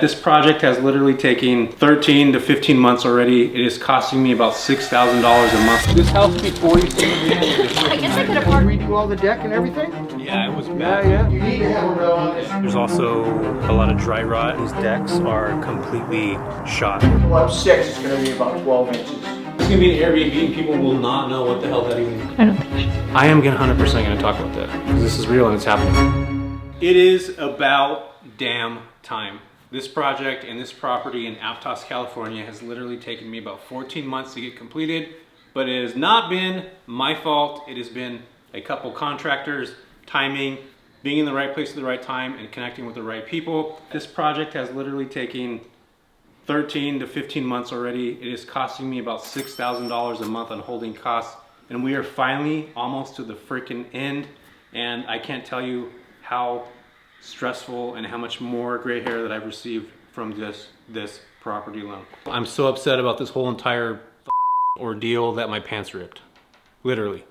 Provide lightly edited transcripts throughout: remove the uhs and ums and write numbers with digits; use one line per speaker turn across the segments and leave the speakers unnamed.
This project has literally taken 13 to 15 months already. It is costing me about $6,000 a month. This house before you see
I guess I could afford
redo all the deck and everything?
Yeah, it was bad.
Yeah. You need to have a row on this.
There's also a lot of dry rot. These decks are completely shot.
Well, up 6, it's going to be about 12 inches.
It's gonna be an Airbnb and people will not know what the hell that even is.
I don't think so.
I am 100% gonna talk about that because this is real and it's happening. It is about damn time. This project and this property in Aptos, California has literally taken me about 14 months to get completed, but it has not been my fault. It has been a couple contractors, timing, being in the right place at the right time and connecting with the right people. This project has literally taken 13 to 15 months already. It is costing me about $6,000 a month on holding costs, and we are finally almost to the freaking end. And I can't tell you how stressful and how much more gray hair that I've received from this property loan. I'm so upset about this whole entire ordeal that my pants ripped, literally.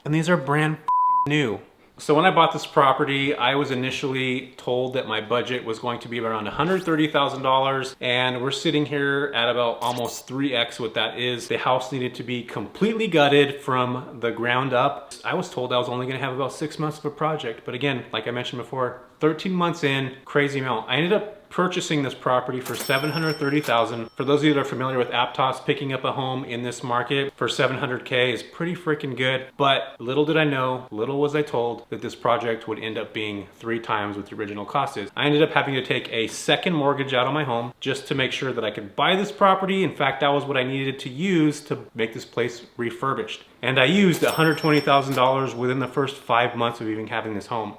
And these are brand new. So when I bought this property, I was initially told that my budget was going to be around $130,000, and we're sitting here at about almost 3x what that is. The house needed to be completely gutted from the ground up. I was told I was only gonna have about 6 months of a project, but again, like I mentioned before, 13 months in, crazy amount. I ended up purchasing this property for $730,000. For those of you that are familiar with Aptos, picking up a home in this market for $700K is pretty freaking good. But little did I know, little was I told, that this project would end up being 3 times what the original cost is. I ended up having to take a second mortgage out on my home just to make sure that I could buy this property. In fact, that was what I needed to use to make this place refurbished. And I used $120,000 within the first 5 months of even having this home.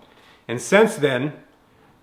And since then,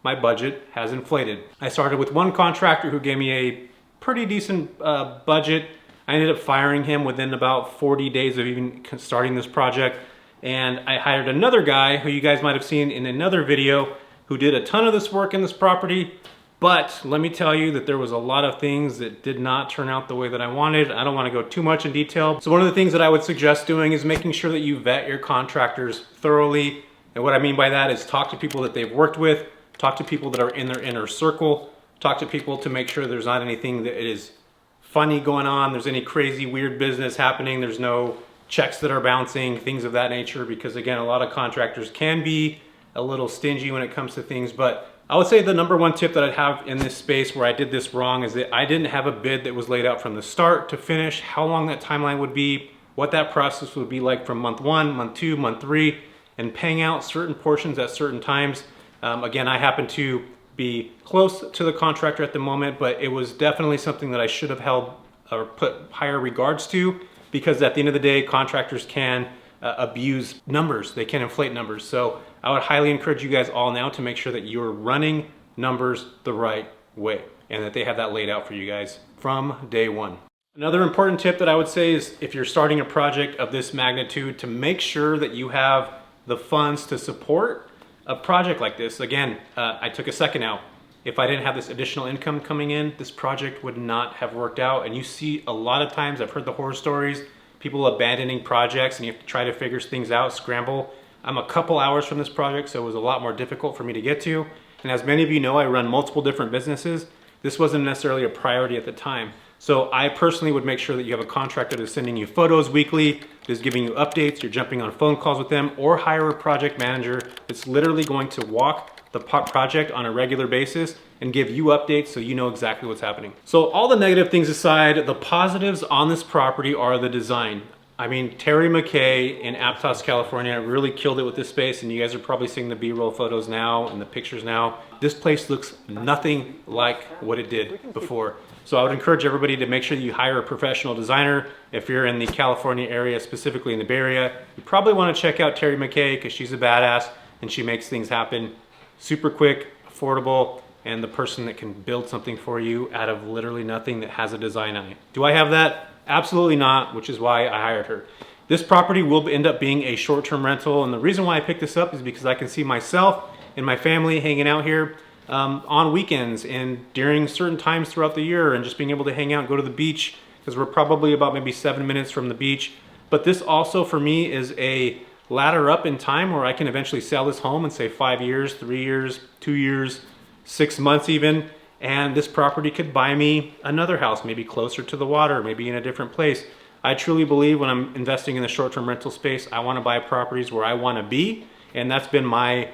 my budget has inflated. I started with one contractor who gave me a pretty decent budget. I ended up firing him within about 40 days of even starting this project. And I hired another guy who you guys might have seen in another video who did a ton of this work in this property. But let me tell you that there was a lot of things that did not turn out the way that I wanted. I don't want to go too much in detail. So one of the things that I would suggest doing is making sure that you vet your contractors thoroughly. And what I mean by that is talk to people that they've worked with, talk to people that are in their inner circle, talk to people to make sure there's not anything that is funny going on, there's any crazy weird business happening, there's no checks that are bouncing, things of that nature, because again, a lot of contractors can be a little stingy when it comes to things. But I would say the number one tip that I'd have in this space where I did this wrong is that I didn't have a bid that was laid out from the start to finish, how long that timeline would be, what that process would be like from month 1, month 2, month 3, and paying out certain portions at certain times. Again, I happen to be close to the contractor at the moment, but it was definitely something that I should have held or put higher regards to, because at the end of the day, contractors can abuse numbers. They can inflate numbers. So I would highly encourage you guys all now to make sure that you're running numbers the right way and that they have that laid out for you guys from day one. Another important tip that I would say is if you're starting a project of this magnitude, to make sure that you have the funds to support a project like this. Again, I took a second out. If I didn't have this additional income coming in, this project would not have worked out. And you see a lot of times, I've heard the horror stories, people abandoning projects and you have to try to figure things out, scramble. I'm a couple hours from this project, so it was a lot more difficult for me to get to. And as many of you know, I run multiple different businesses. This wasn't necessarily a priority at the time. So I personally would make sure that you have a contractor that's sending you photos weekly, that's giving you updates, you're jumping on phone calls with them, or hire a project manager that's literally going to walk the project on a regular basis and give you updates so you know exactly what's happening. So all the negative things aside, the positives on this property are the design. I mean, Terry McKay in Aptos, California really killed it with this space, and you guys are probably seeing the B-roll photos now and the pictures now. This place looks nothing like what it did before. So I would encourage everybody to make sure that you hire a professional designer. If you're in the California area, specifically in the Bay Area, you probably want to check out Terry McKay because she's a badass and she makes things happen super quick, affordable, and the person that can build something for you out of literally nothing that has a design on it. Do I have that? Absolutely not, which is why I hired her. This property will end up being a short-term rental, and the reason why I picked this up is because I can see myself and my family hanging out here on weekends and during certain times throughout the year, and just being able to hang out and go to the beach, because we're probably about maybe 7 minutes from the beach. But this also for me is a ladder up in time where I can eventually sell this home in say 5 years, 3 years, 2 years, 6 months even, and this property could buy me another house, maybe closer to the water, maybe in a different place. I truly believe when I'm investing in the short-term rental space, I want to buy properties where I want to be, and that's been my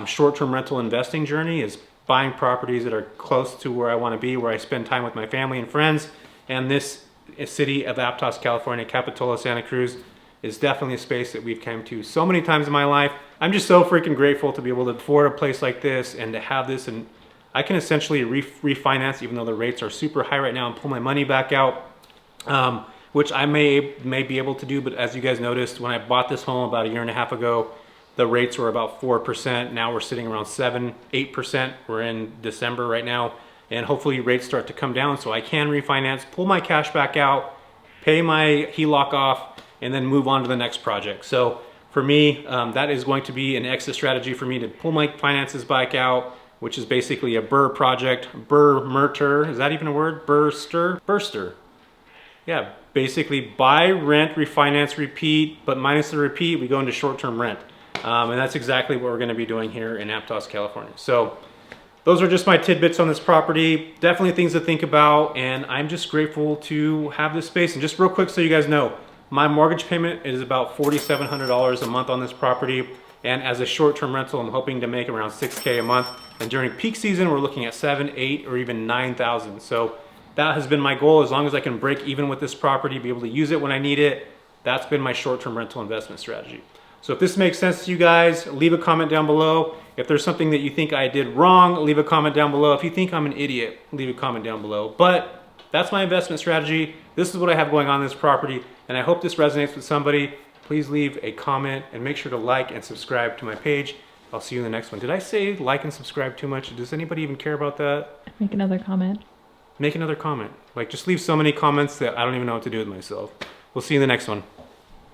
short-term rental investing journey, is buying properties that are close to where I want to be, where I spend time with my family and friends. And this city of Aptos, California, Capitola, Santa Cruz, is definitely a space that we've come to so many times in my life. I'm just so freaking grateful to be able to afford a place like this and to have this, and I can essentially refinance even though the rates are super high right now and pull my money back out, which I may be able to do. But as you guys noticed, when I bought this home about 1.5 years ago, the rates were about 4%. Now we're sitting around 8%. We're in December right now, and hopefully rates start to come down so I can refinance, pull my cash back out, pay my HELOC off, and then move on to the next project. So for me, that is going to be an exit strategy for me to pull my finances back out, which is basically a BRRRR project. BRRRR, is that even a word? Burster. Yeah, basically buy, rent, refinance, repeat, but minus the repeat, we go into short-term rent. And that's exactly what we're gonna be doing here in Aptos, California. So those are just my tidbits on this property. Definitely things to think about, and I'm just grateful to have this space. And just real quick so you guys know, my mortgage payment is about $4,700 a month on this property. And as a short-term rental, I'm hoping to make around $6K a month. And during peak season, we're looking at 7, 8, or even 9,000. So that has been my goal. As long as I can break even with this property, be able to use it when I need it, that's been my short-term rental investment strategy. So if this makes sense to you guys, leave a comment down below. If there's something that you think I did wrong, leave a comment down below. If you think I'm an idiot, leave a comment down below. But that's my investment strategy. This is what I have going on in this property, and I hope this resonates with somebody. Please leave a comment and make sure to like and subscribe to my page. I'll see you in the next one. Did I say like and subscribe too much? Does anybody even care about that?
Make another comment.
Make another comment. Like, just leave so many comments that I don't even know what to do with myself. We'll see you in the next one.